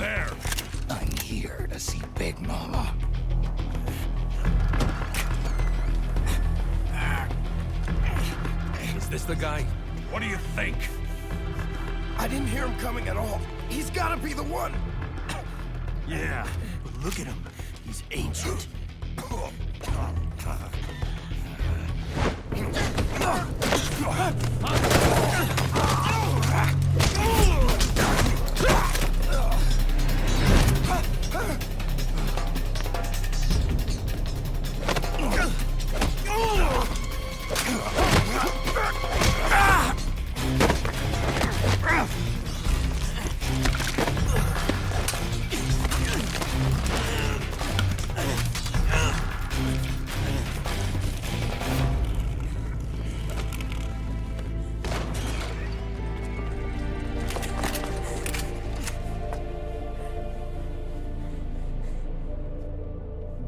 there? I'm here to see Big Mama. Is this the guy? What do you think? I didn't hear him coming at all. He's gotta be the one. Yeah, but look at him. He's ancient.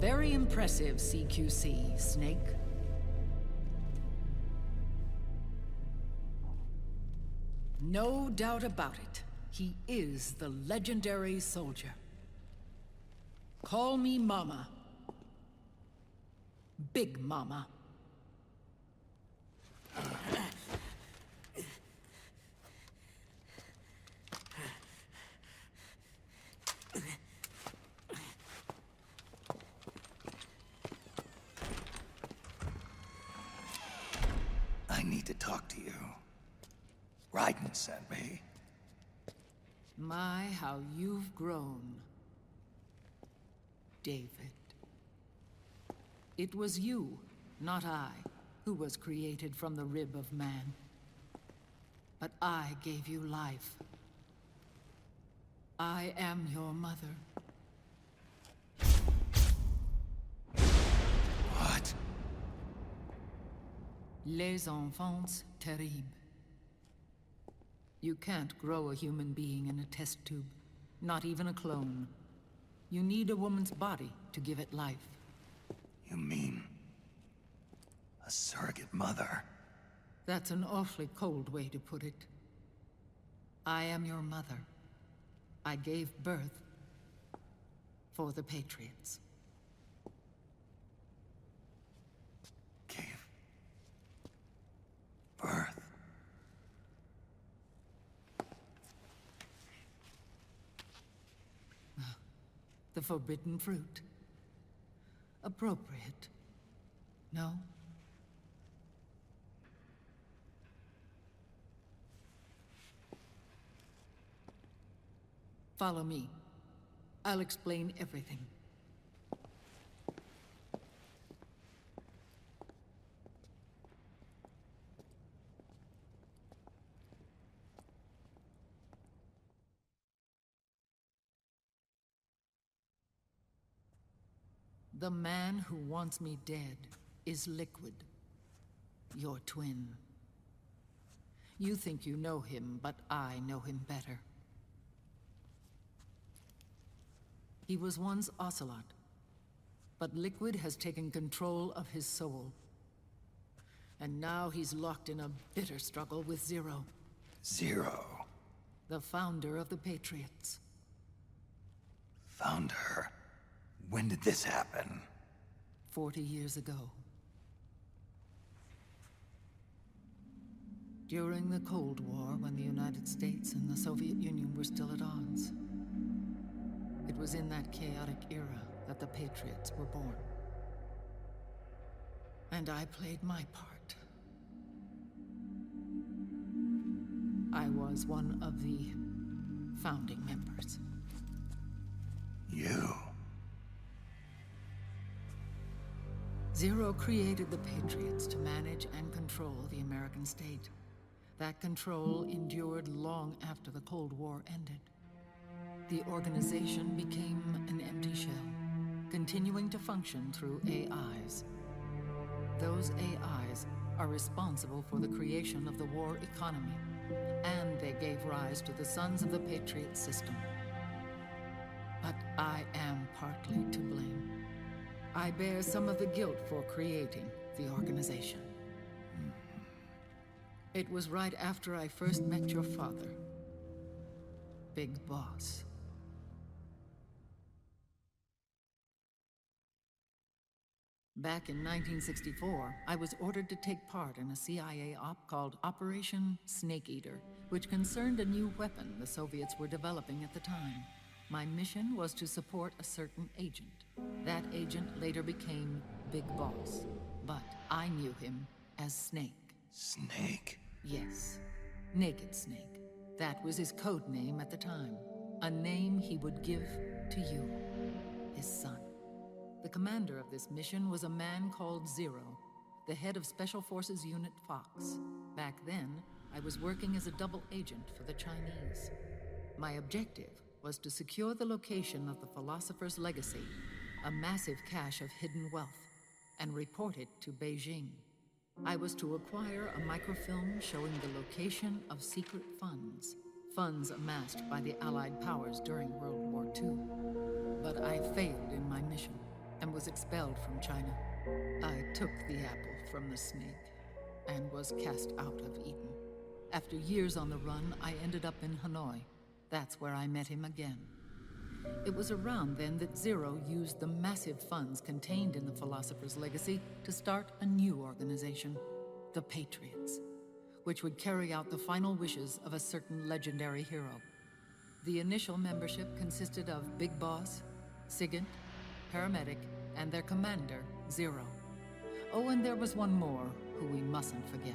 Very impressive, CQC, Snake. No doubt about it. He is the legendary soldier. Call me Mama. Big Mama. I need to talk to you. Raiden sent me. My, how you've grown, David. It was you, not I, who was created from the rib of man. But I gave you life. I am your mother. What? Les enfants terribles. You can't grow a human being in a test tube, not even a clone. You need a woman's body to give it life. You mean a surrogate mother? That's an awfully cold way to put it. I am your mother. I gave birth for the Patriots. Gave birth? The forbidden fruit. Appropriate. No? Follow me. I'll explain everything. The man who wants me dead is Liquid, your twin. You think you know him, but I know him better. He was once Ocelot, but Liquid has taken control of his soul. And now he's locked in a bitter struggle with Zero. Zero. The founder of the Patriots. Founder? When did this happen? 40 years ago. During the Cold War, when the United States and the Soviet Union were still at odds. It was in that chaotic era that the Patriots were born. And I played my part. I was one of the founding members. You? Zero created the Patriots to manage and control the American state. That control endured long after the Cold War ended. The organization became an empty shell, continuing to function through AIs. Those AIs are responsible for the creation of the war economy, and they gave rise to the Sons of the Patriot system. But I am partly to blame. I bear some of the guilt for creating the organization. It was right after I first met your father, Big Boss. Back in 1964, I was ordered to take part in a CIA op called Operation Snake Eater, which concerned a new weapon the Soviets were developing at the time. My mission was to support a certain agent. That agent later became Big Boss, but I knew him as Snake. Snake? Yes, Naked Snake. That was his code name at the time, a name he would give to you, his son. The commander of this mission was a man called Zero, the head of Special Forces Unit Fox. Back then, I was working as a double agent for the Chinese. My objective was to secure the location of the Philosopher's Legacy, a massive cache of hidden wealth, and report it to Beijing. I was to acquire a microfilm showing the location of secret funds amassed by the Allied powers during World War II. But I failed in my mission and was expelled from China. I took the apple from the snake and was cast out of Eden. After years on the run, I ended up in Hanoi. That's where I met him again. It was around then that Zero used the massive funds contained in the Philosopher's Legacy to start a new organization, the Patriots, which would carry out the final wishes of a certain legendary hero. The initial membership consisted of Big Boss, Sigint, Paramedic, and their commander, Zero. Oh, and there was one more who we mustn't forget.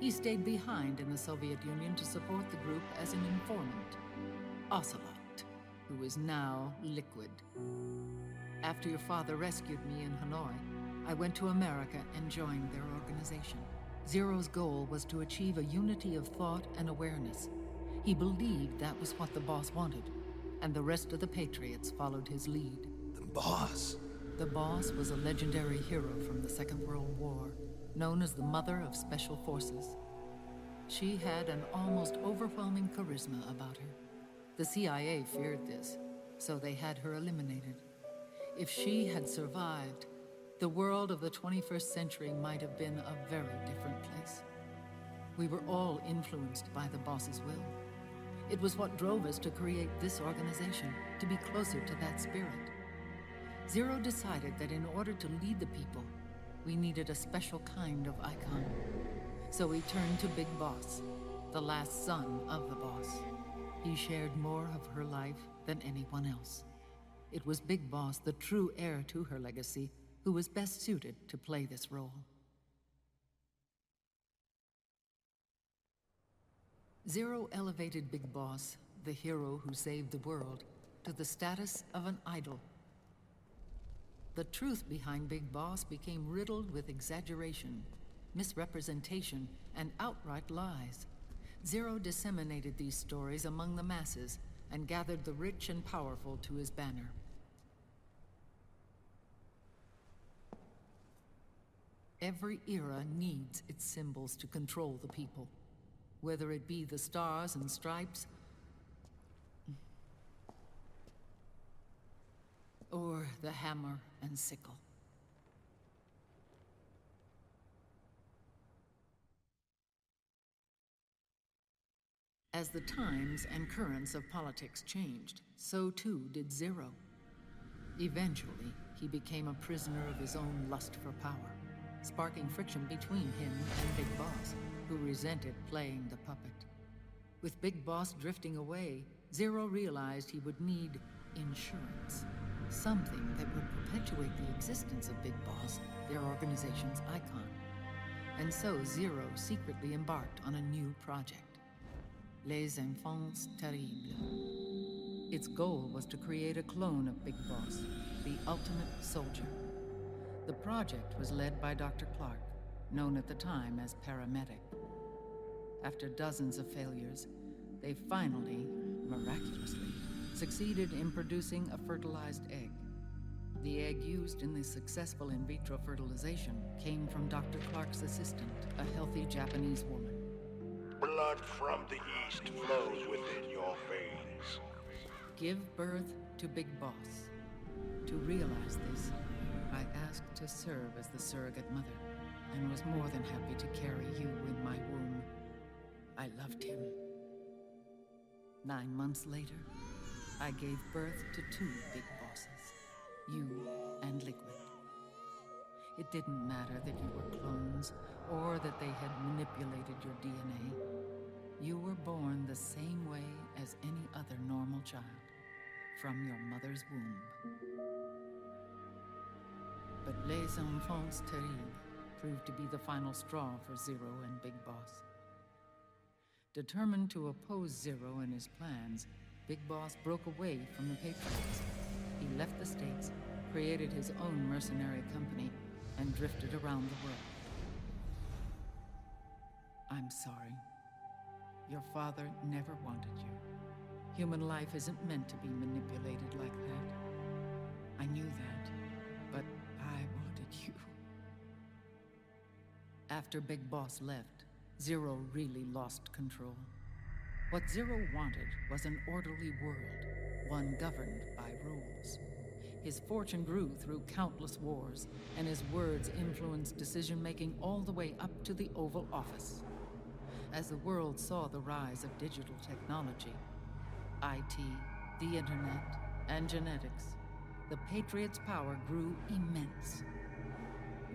He stayed behind in the Soviet Union to support the group as an informant, Ocelot, who is now Liquid. After your father rescued me in Hanoi, I went to America and joined their organization. Zero's goal was to achieve a unity of thought and awareness. He believed that was what the boss wanted, and the rest of the Patriots followed his lead. The boss? The boss was a legendary hero from the Second World War, known as the Mother of Special Forces. She had an almost overwhelming charisma about her. The CIA feared this, so they had her eliminated. If she had survived, the world of the 21st century might have been a very different place. We were all influenced by the boss's will. It was what drove us to create this organization, to be closer to that spirit. Zero decided that in order to lead the people, we needed a special kind of icon. So he turned to Big Boss, the last son of the boss. He shared more of her life than anyone else. It was Big Boss, the true heir to her legacy, who was best suited to play this role. Zero elevated Big Boss, the hero who saved the world, to the status of an idol. The truth behind Big Boss became riddled with exaggeration, misrepresentation, and outright lies. Zero disseminated these stories among the masses and gathered the rich and powerful to his banner. Every era needs its symbols to control the people, whether it be the stars and stripes, or the hammer and sickle. As the times and currents of politics changed, so too did Zero. Eventually, he became a prisoner of his own lust for power, sparking friction between him and Big Boss, who resented playing the puppet. With Big Boss drifting away, Zero realized he would need insurance. Something that would perpetuate the existence of Big Boss, their organization's icon. And so Zero secretly embarked on a new project, Les Enfants Terribles. Its goal was to create a clone of Big Boss, the ultimate soldier. The project was led by Dr. Clark, known at the time as Paramedic. After dozens of failures, they finally, miraculously, succeeded in producing a fertilized egg. The egg used in the successful in vitro fertilization came from Dr. Clark's assistant, a healthy Japanese woman. Blood from the east flows within your veins. Give birth to Big Boss. To realize this, I asked to serve as the surrogate mother, and was more than happy to carry you in my womb. I loved him. 9 months later, I gave birth to 2 Big Bosses, you and Liquid. It didn't matter that you were clones or that they had manipulated your DNA. You were born the same way as any other normal child, from your mother's womb. But les enfants terribles proved to be the final straw for Zero and Big Boss. Determined to oppose Zero and his plans, Big Boss broke away from the Patriots. He left the States, created his own mercenary company, and drifted around the world. I'm sorry. Your father never wanted you. Human life isn't meant to be manipulated like that. I knew that, but I wanted you. After Big Boss left, Zero really lost control. What Zero wanted was an orderly world, one governed by rules. His fortune grew through countless wars, and his words influenced decision-making all the way up to the Oval Office. As the world saw the rise of digital technology, IT, the internet, and genetics, the Patriots' power grew immense.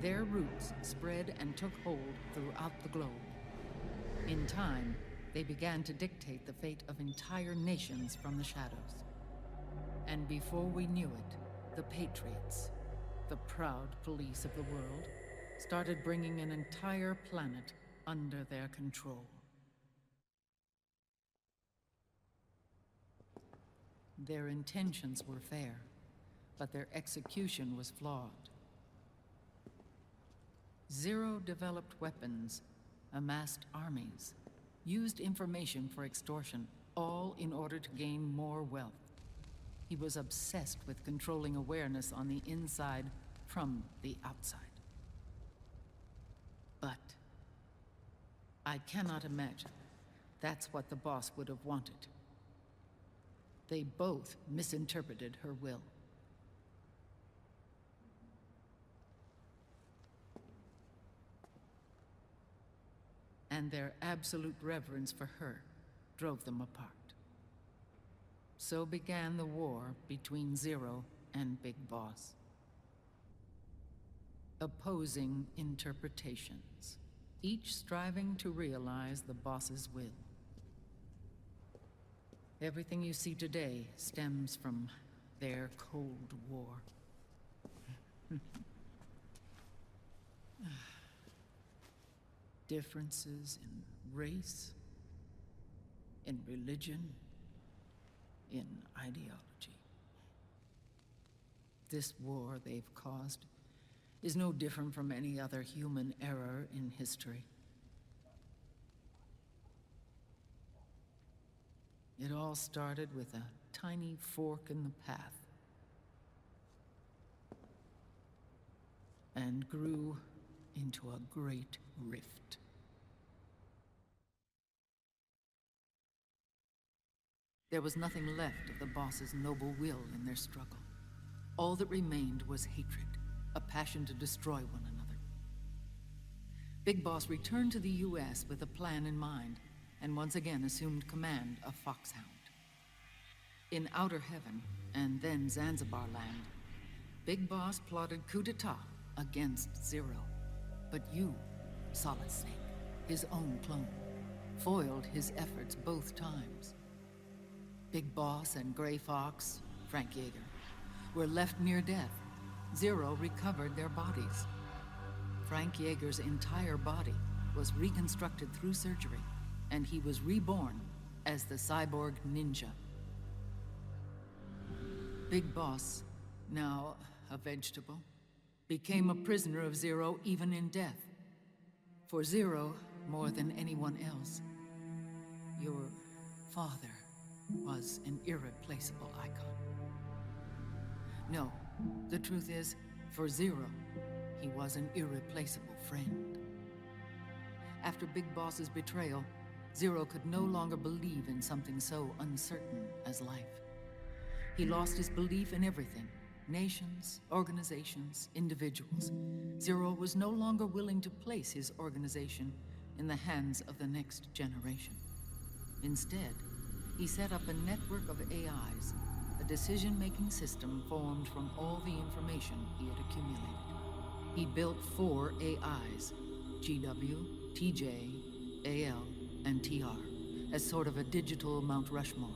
Their roots spread and took hold throughout the globe. In time, they began to dictate the fate of entire nations from the shadows. And before we knew it, the Patriots, the proud police of the world, started bringing an entire planet under their control. Their intentions were fair, but their execution was flawed. Zero developed weapons, amassed armies, used information for extortion, all in order to gain more wealth. He was obsessed with controlling awareness on the inside from the outside. But I cannot imagine that's what the boss would have wanted. They both misinterpreted her will. And their absolute reverence for her drove them apart. So began the war between Zero and Big Boss. Opposing interpretations, each striving to realize the boss's will. Everything you see today stems from their Cold War. Differences in race, in religion, in ideology. This war they've caused is no different from any other human error in history. It all started with a tiny fork in the path and grew into a great rift. There was nothing left of the boss's noble will in their struggle. All that remained was hatred, a passion to destroy one another. Big Boss returned to the US with a plan in mind, and once again assumed command of Foxhound. In Outer Heaven, and then Zanzibar Land, Big Boss plotted coup d'etat against Zero. But you, Solid Snake, his own clone, foiled his efforts both times. Big Boss and Gray Fox, Frank Yeager, were left near death. Zero recovered their bodies. Frank Yeager's entire body was reconstructed through surgery, and he was reborn as the cyborg ninja. Big Boss, now a vegetable, became a prisoner of Zero even in death. For Zero, more than anyone else, your father was an irreplaceable icon. No, the truth is, for Zero, he was an irreplaceable friend. After Big Boss's betrayal, Zero could no longer believe in something so uncertain as life. He lost his belief in everything. Nations, organizations, individuals. Zero was no longer willing to place his organization in the hands of the next generation. Instead, he set up a network of AIs, a decision-making system formed from all the information he had accumulated. He built 4 AIs, GW, TJ, AL, and TR, as sort of a digital Mount Rushmore,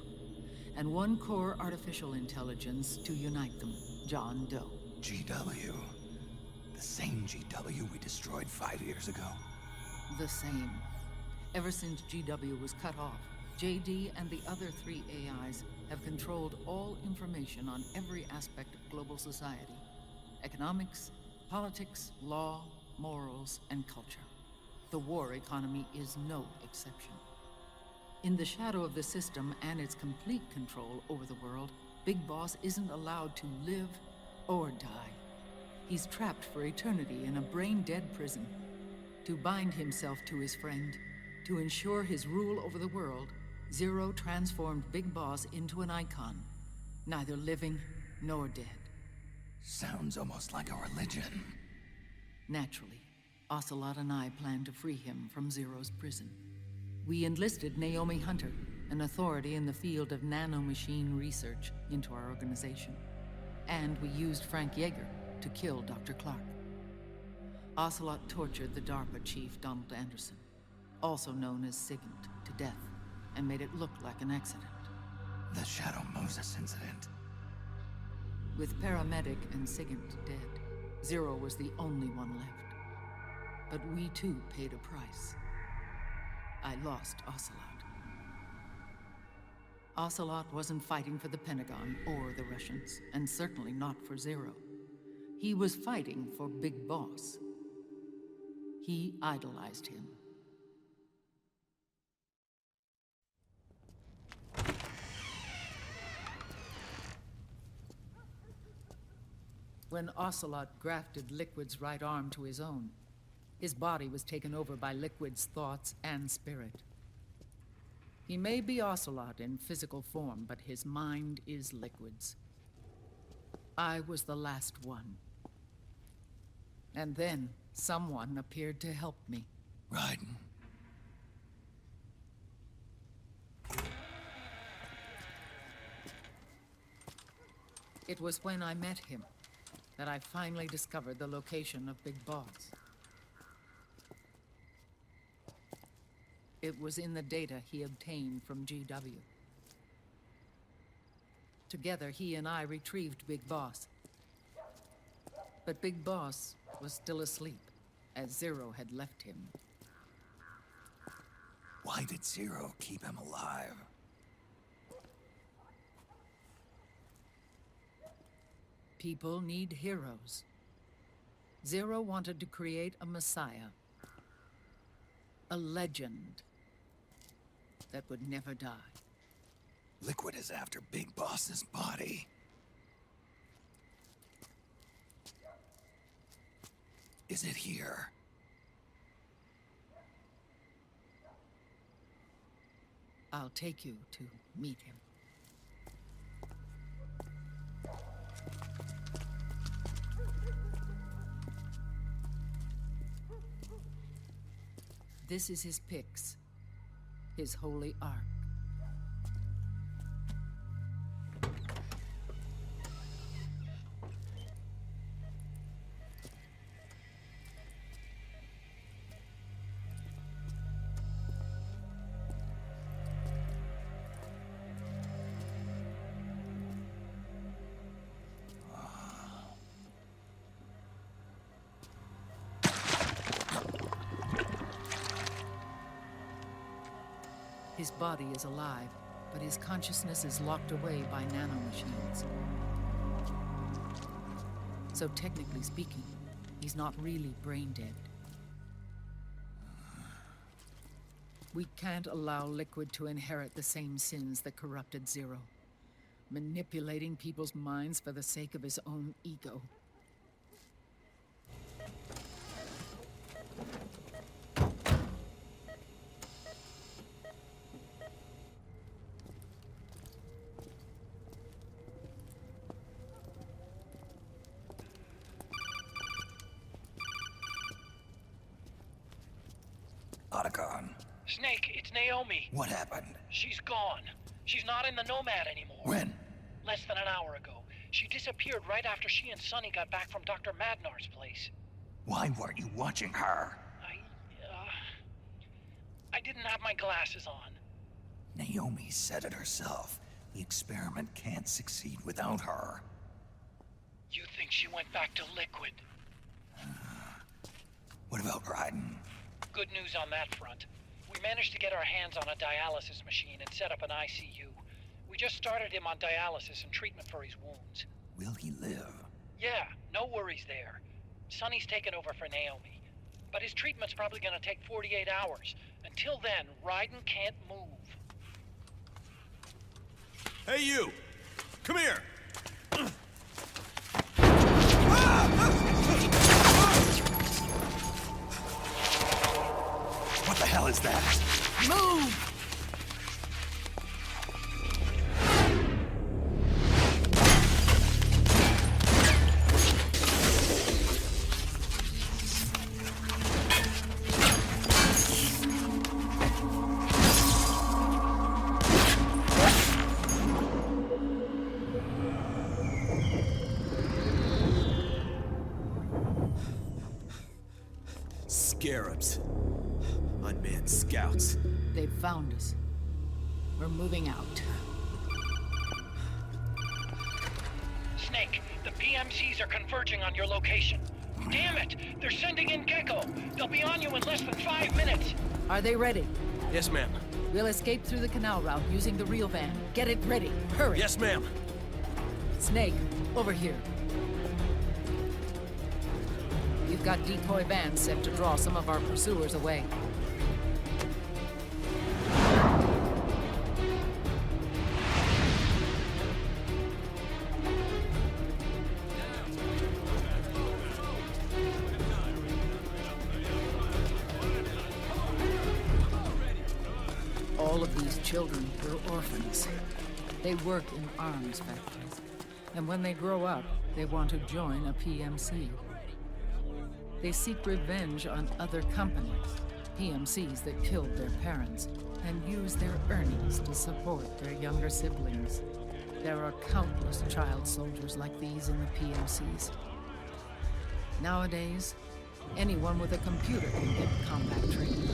and 1 core artificial intelligence to unite them, John Doe. GW. The same GW we destroyed 5 years ago. The same. Ever since GW was cut off, JD and the other 3 AIs have controlled all information on every aspect of global society. Economics, politics, law, morals, and culture. The war economy is no exception. In the shadow of the system and its complete control over the world, Big Boss isn't allowed to live or die. He's trapped for eternity in a brain-dead prison. To bind himself to his friend, to ensure his rule over the world, Zero transformed Big Boss into an icon, neither living nor dead. Sounds almost like a religion. Naturally, Ocelot and I plan to free him from Zero's prison. We enlisted Naomi Hunter, an authority in the field of nanomachine research, into our organization. And we used Frank Yeager to kill Dr. Clark. Ocelot tortured the DARPA chief, Donald Anderson, also known as Sigint, to death, and made it look like an accident. The Shadow Moses incident. With Paramedic and Sigint dead, Zero was the only one left. But we too paid a price. I lost Ocelot. Ocelot wasn't fighting for the Pentagon or the Russians, and certainly not for Zero. He was fighting for Big Boss. He idolized him. When Ocelot grafted Liquid's right arm to his own, his body was taken over by Liquid's thoughts and spirit. He may be Ocelot in physical form, but his mind is Liquid's. I was the last one. And then someone appeared to help me. Raiden. It was when I met him that I finally discovered the location of Big Boss. It was in the data he obtained from GW. Together, he and I retrieved Big Boss. But Big Boss was still asleep, as Zero had left him. Why did Zero keep him alive? People need heroes. Zero wanted to create a messiah. A legend that would never die. Liquid is after Big Boss's body. Is it here? I'll take you to meet him. This is his pyx, his holy ark. His body is alive, but his consciousness is locked away by nanomachines. So technically speaking, he's not really brain dead. We can't allow Liquid to inherit the same sins that corrupted Zero, manipulating people's minds for the sake of his own ego. Snake, it's Naomi. What happened? She's gone. She's not in the Nomad anymore. When? Less than an hour ago. She disappeared right after she and Sonny got back from Dr. Madnar's place. Why weren't you watching her? I didn't have my glasses on. Naomi said it herself. The experiment can't succeed without her. You think she went back to Liquid? What about Raiden? Good news on that front. We managed to get our hands on a dialysis machine and set up an ICU. We just started him on dialysis and treatment for his wounds. Will he live? Yeah, no worries there. Sonny's taken over for Naomi. But his treatment's probably gonna take 48 hours. Until then, Raiden can't move. Hey, you! Come here! What the hell is that? Move! Scarabs. Unmanned scouts. They've found us. We're moving out. Snake, the PMCs are converging on your location. Damn it! They're sending in Gecko! They'll be on you in less than 5 minutes! Are they ready? Yes, ma'am. We'll escape through the canal route using the real van. Get it ready. Hurry. Yes, ma'am. Snake, over here. We've got decoy vans set to draw some of our pursuers away. All of these children were orphans. They work in arms factories. And when they grow up, they want to join a PMC. They seek revenge on other companies, PMCs that killed their parents, and use their earnings to support their younger siblings. There are countless child soldiers like these in the PMCs. Nowadays, anyone with a computer can get combat training.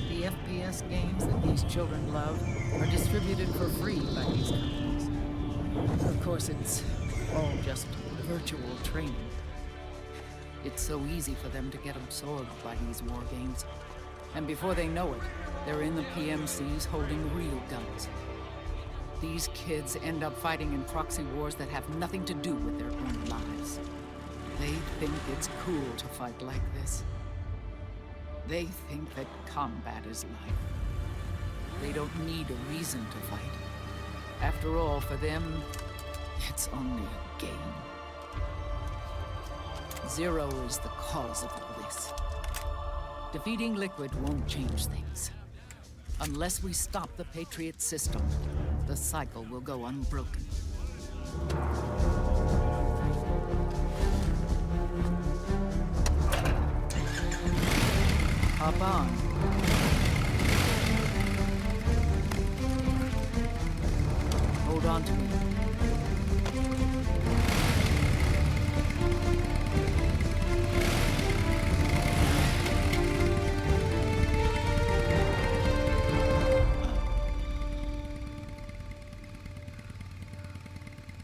The FPS games that these children love are distributed for free by these companies. Of course, it's all just virtual training. It's so easy for them to get absorbed by these war games. And before they know it, they're in the PMCs holding real guns. These kids end up fighting in proxy wars that have nothing to do with their own lives. They think it's cool to fight like this. They think that combat is life. They don't need a reason to fight. After all, for them, it's only a game. Zero is the cause of all this. Defeating Liquid won't change things. Unless we stop the Patriot system, the cycle will go unbroken. Hop on. Hold on to me.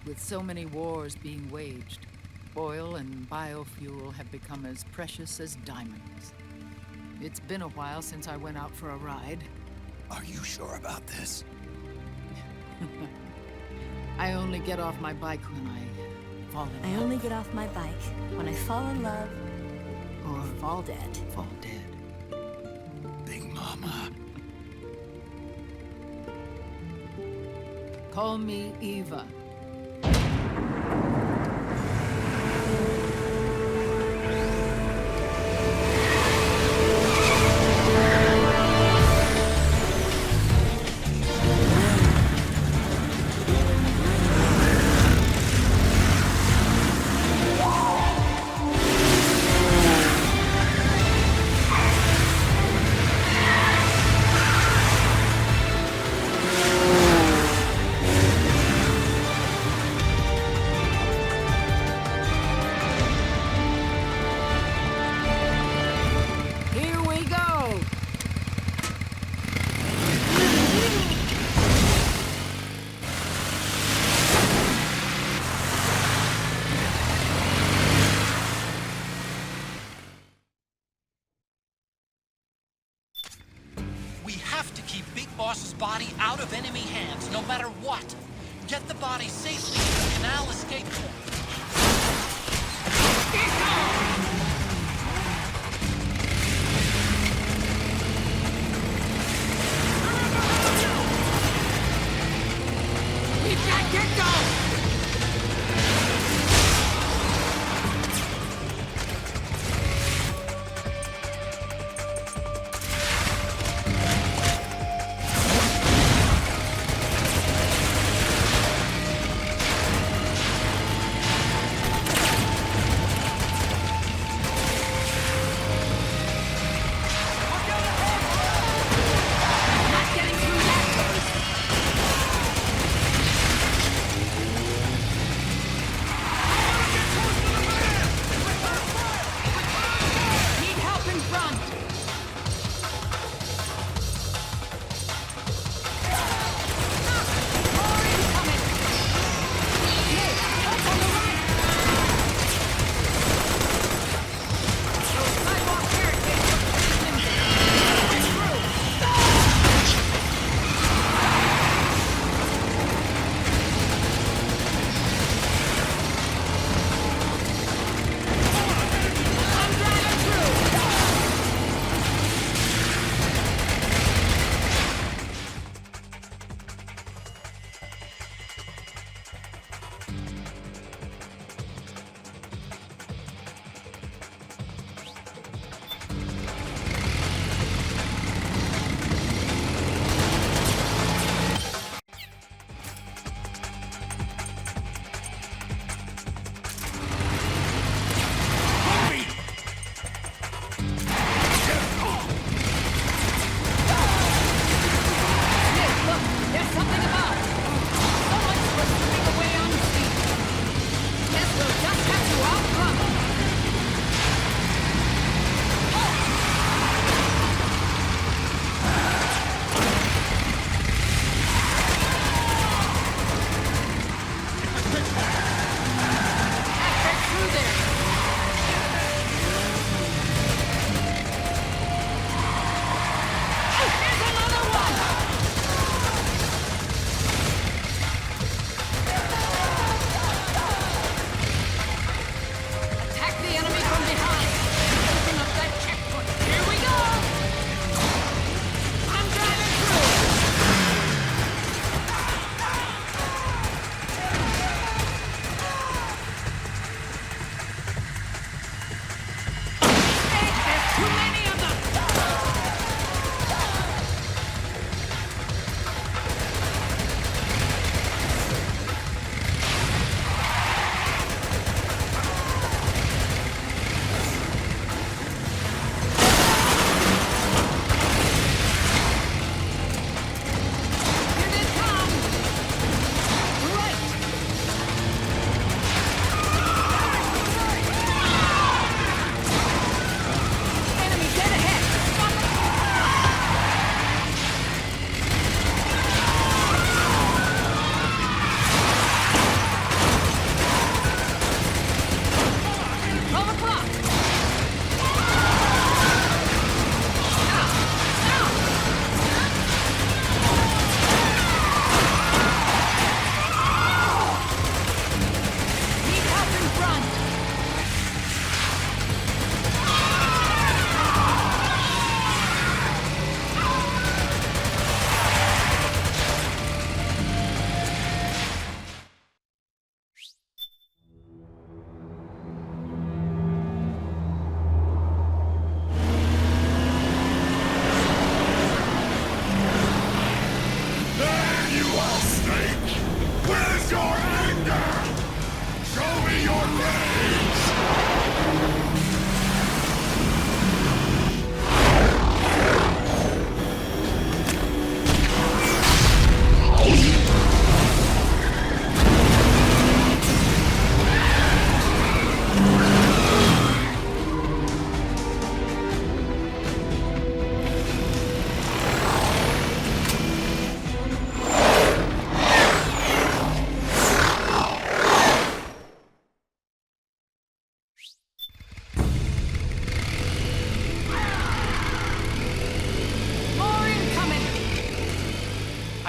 With so many wars being waged, oil and biofuel have become as precious as diamonds. It's been a while since I went out for a ride. Are you sure about this? I only get off my bike when I fall in love. I only get off my bike when I fall in love Or fall dead. fall dead. Big Mama. Call me Eva. We have to keep Big Boss's body out of enemy hands, no matter what. Get the body safely to the canal escape point. We've got Gecko!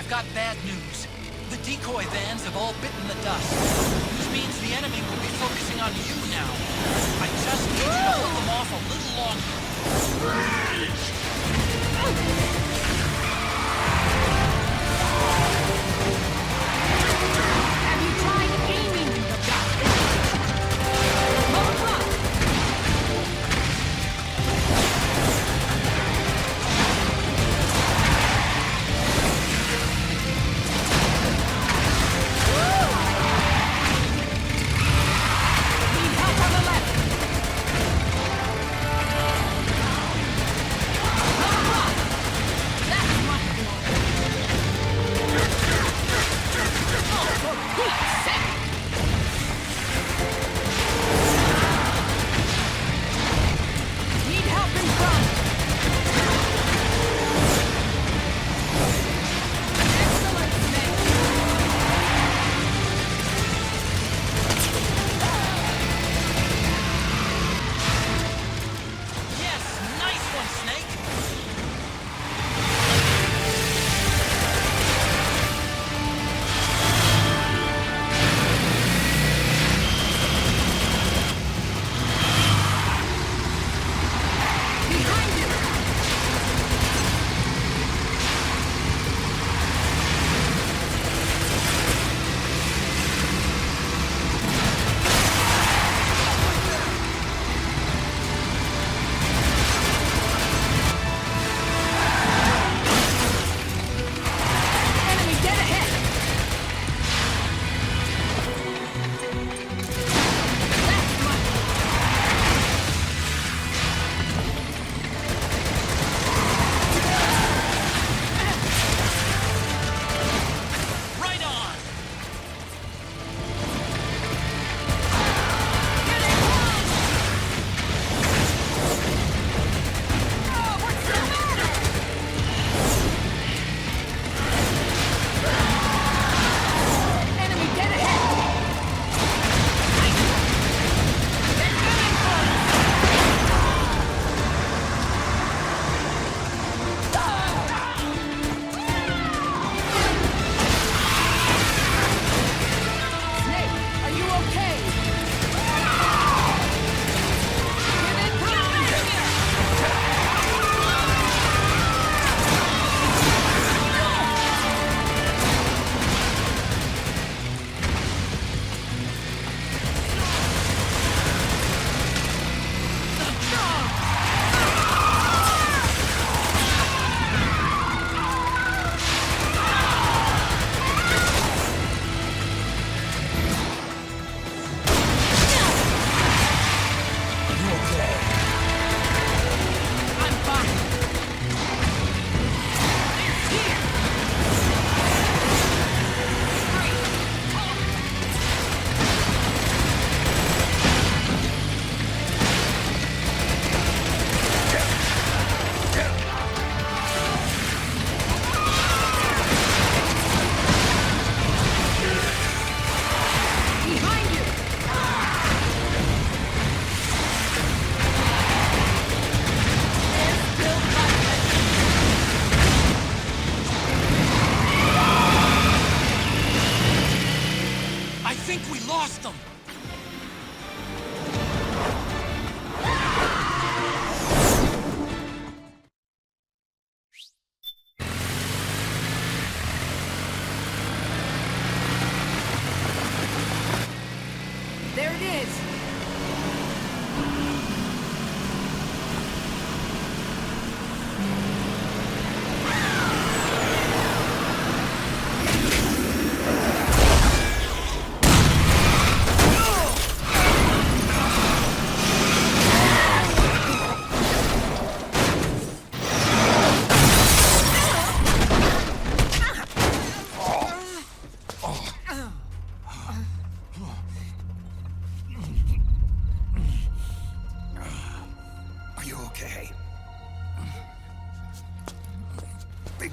I've got bad news. The decoy vans have all bitten the dust, which means the enemy will be focusing on you now. I just need you to hold them off a little longer. Have you tried aiming the gun?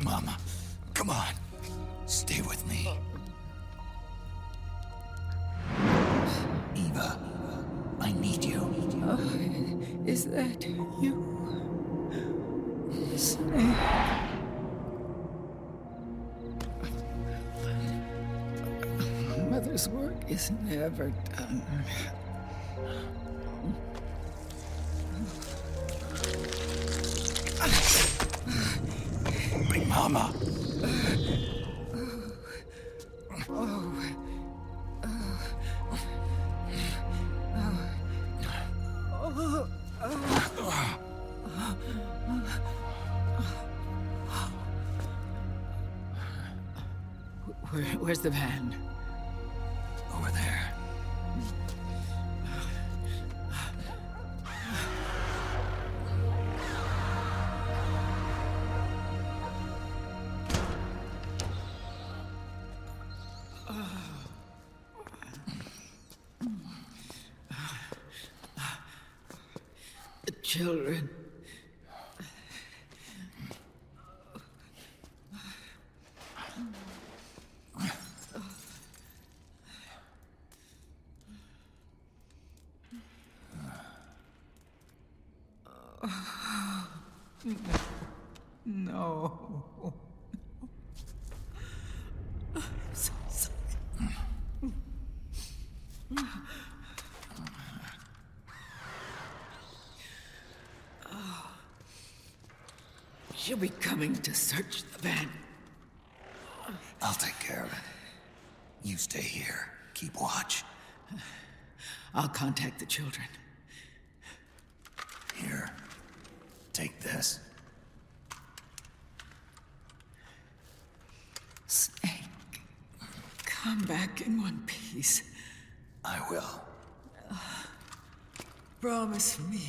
Mama, come on. Stay with me. Eva, I need you. Is that you? Sneak. Father's work is never done. My mama. Where's the van? Over there. The children. No. I'm so sorry. She'll be coming to search the van. I'll take care of it. You stay here. Keep watch. I'll contact the children. Here. Take this. Snake, come back in one piece. I will. Promise me.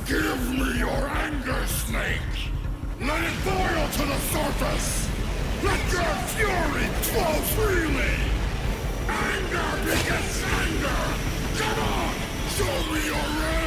Give me your anger, Snake! Let it boil to the surface! Let your fury flow freely! Anger begets anger! Come on! Show me your rage!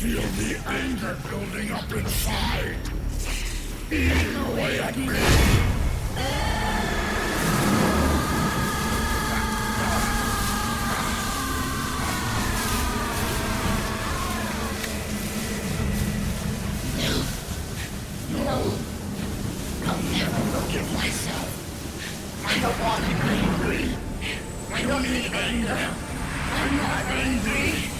feel the anger building up inside, eating away at me. No, I'll never forgive myself. I don't want to be angry. I don't need anger. I'm not angry.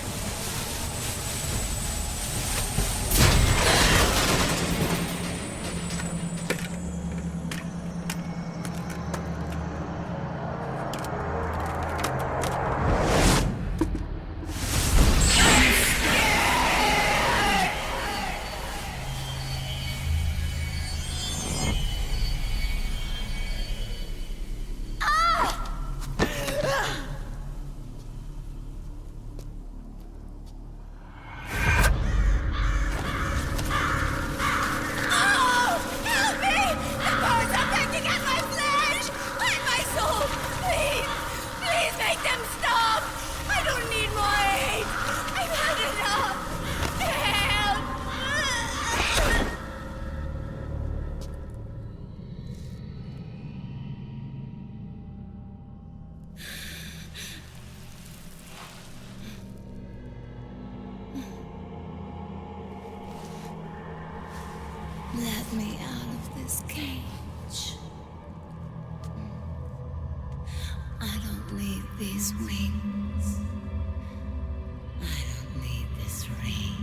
Let me out of this cage. I don't need these wings. I don't need this range.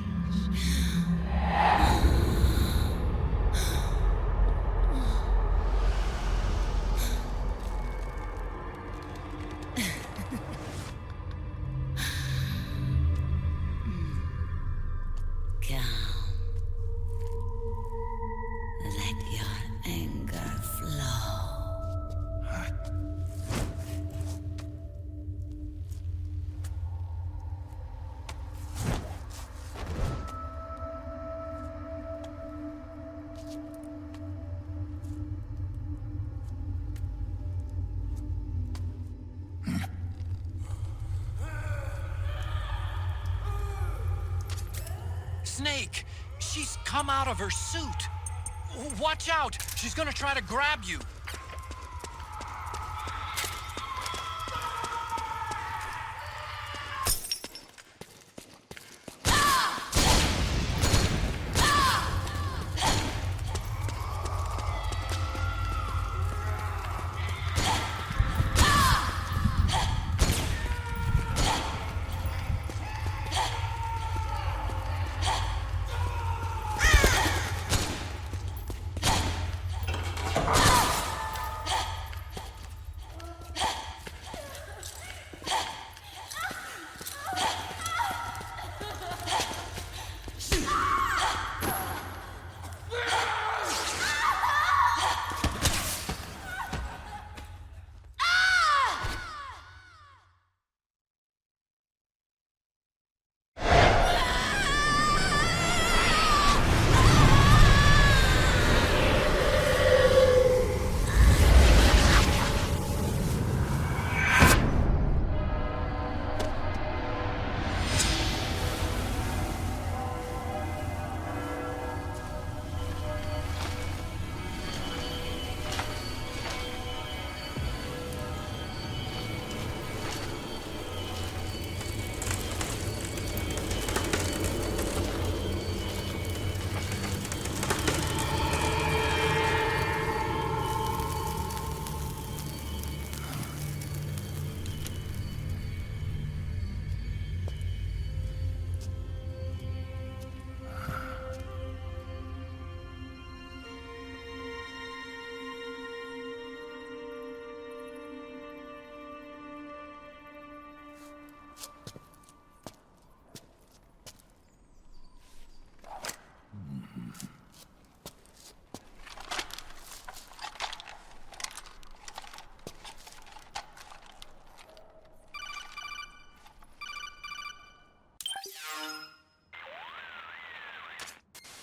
Let your anger flow. Snake! She's come out of her suit! Watch out! She's gonna try to grab you!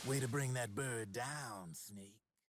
Way to bring that bird down, Sneak.